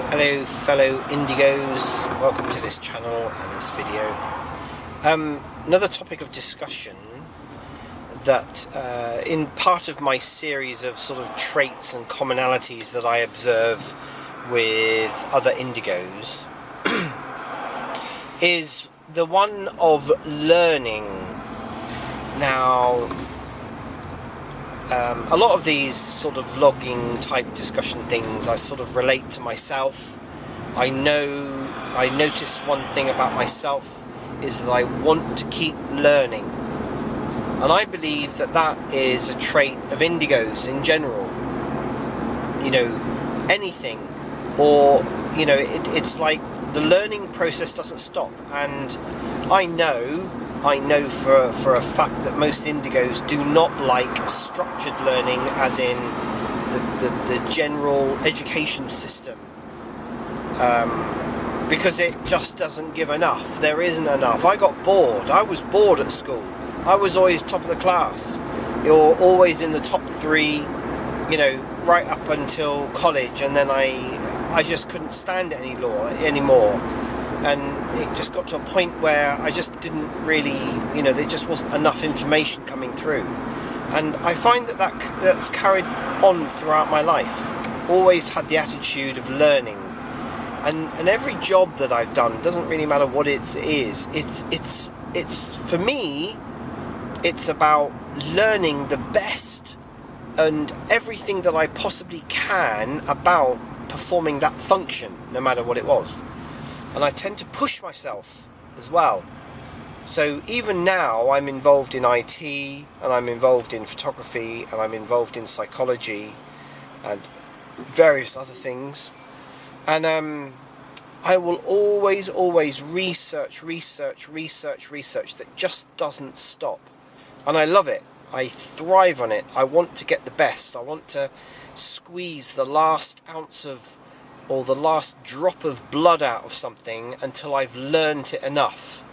Hello fellow Indigos, welcome to this channel and this video. Another topic of discussion that in part of my series of sort of traits and commonalities that I observe with other Indigos is the one of learning. Now, a lot of these sort of vlogging type discussion things I sort of relate to myself. I notice one thing about myself is that I want to keep learning, and I believe that that is a trait of Indigos in general. You know, anything, or you know, it's like the learning process doesn't stop. And I know for a fact that most Indigos do not like structured learning, as in the general education system, because it just doesn't give enough. There isn't enough. I got bored. I was bored at school. I was always top of the class. You're always in the top 3, you know, right up until college, and then I just couldn't stand it anymore. And it just got to a point where I just didn't really, you know, there just wasn't enough information coming through. And I find that's carried on throughout my life. Always had the attitude of learning. And every job that I've done, doesn't really matter what it is, it's for me, it's about learning the best and everything that I possibly can about performing that function, no matter what it was. And I tend to push myself as well. So even now I'm involved in IT, and I'm involved in photography, and I'm involved in psychology and various other things. And I will always research that just doesn't stop. And I love it. I thrive on it. I want to get the best. I want to squeeze the last ounce of, or the last drop of blood out of something until I've learned it enough.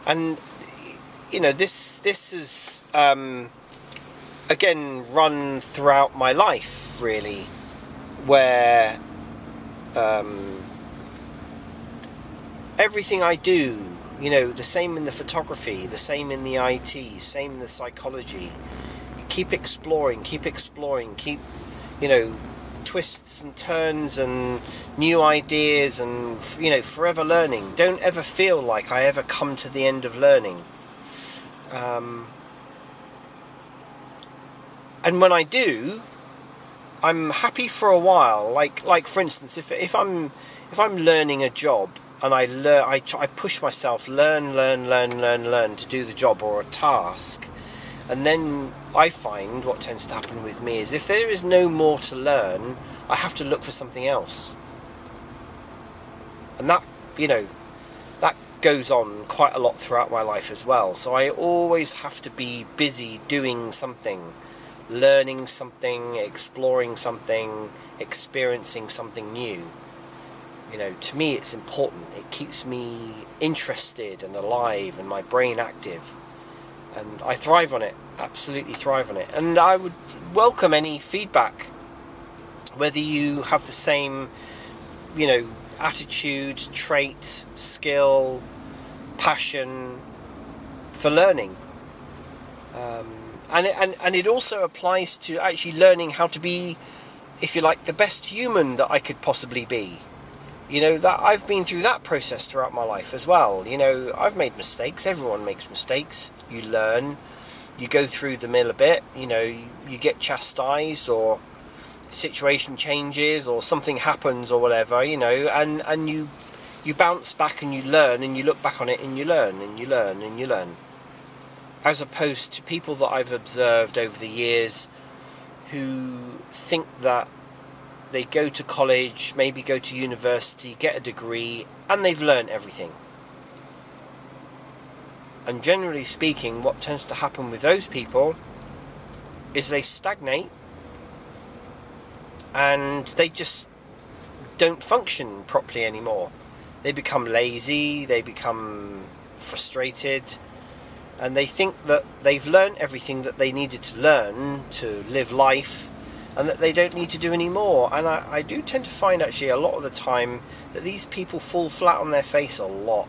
And you know, this is again run throughout my life, really, where everything I do, you know, the same in the photography, the same in the IT, same in the psychology. Keep exploring, keep, you know, twists and turns and new ideas, and you know, forever learning. Don't ever feel like I ever come to the end of learning. And when I do, I'm happy for a while. Like for instance, if I'm learning a job and I push myself, learn to do the job or a task. And then I find what tends to happen with me is if there is no more to learn, I have to look for something else. And that, you know, that goes on quite a lot throughout my life as well. So I always have to be busy doing something, learning something, exploring something, experiencing something new. You know, to me it's important. It keeps me interested and alive and my brain active. And I thrive on it, absolutely thrive on it. And I would welcome any feedback, whether you have the same, you know, attitude, trait, skill, passion for learning. And it also applies to actually learning how to be, if you like, the best human that I could possibly be. You know, that I've been through that process throughout my life as well. You know, I've made mistakes. Everyone makes mistakes. You learn. You go through the mill a bit. You know, you get chastised, or situation changes, or something happens, or whatever. You know, and you bounce back and you learn, and you look back on it and you learn and you learn and you learn. As opposed to people that I've observed over the years who think that they go to college, maybe go to university, get a degree, and they've learned everything. And generally speaking, what tends to happen with those people is they stagnate and they just don't function properly anymore. They become lazy, they become frustrated, and they think that they've learned everything that they needed to learn to live life, and that they don't need to do any more. And I do tend to find actually a lot of the time that these people fall flat on their face a lot,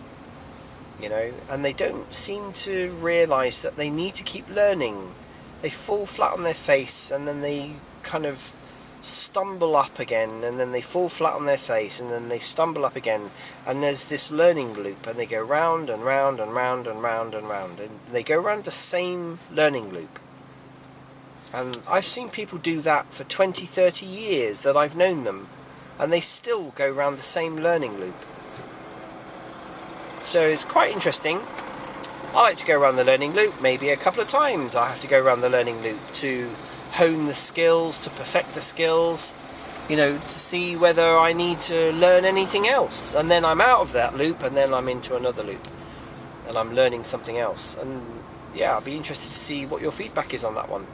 and they don't seem to realise that they need to keep learning. They fall flat on their face, and then they kind of stumble up again, and then they fall flat on their face, and then they stumble up again, and there's this learning loop, and they go round and round and round and round and round, and they go around the same learning loop. And I've seen people do that for 20, 30 years that I've known them, and they still go around the same learning loop. So it's quite interesting. I like to go around the learning loop maybe a couple of times. I have to go around the learning loop to hone the skills, to perfect the skills, to see whether I need to learn anything else. And then I'm out of that loop, and then I'm into another loop, and I'm learning something else. And yeah, I'll be interested to see what your feedback is on that one.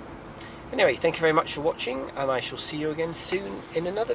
Anyway, thank you very much for watching, and I shall see you again soon in another video.